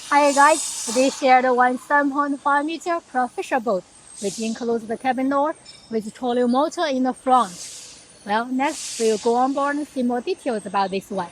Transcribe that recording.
Hi guys, they shared one 7.5-meter professional boat, which includes the cabin door with trolley motor in the front. Well, next we'll go on board and see more details about this one.